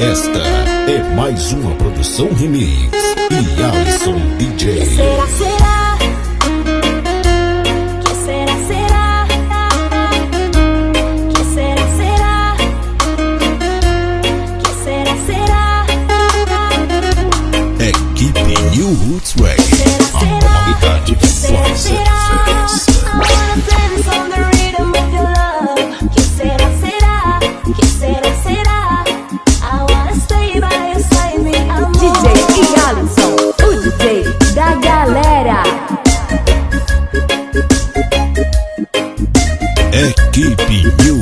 Esta é mais uma produção remix e Alisson DJ. Que será, será? Que será, será? Que será, será? Que será, será? Equipe New Roots Reggae, a qualidade que faz a diferença. I wanna dance on the rhythm of your love. Que será, será? Que será, será? I wanna stay by your side, me amor. DJ e Alisson, o DJ da galera. Equipe New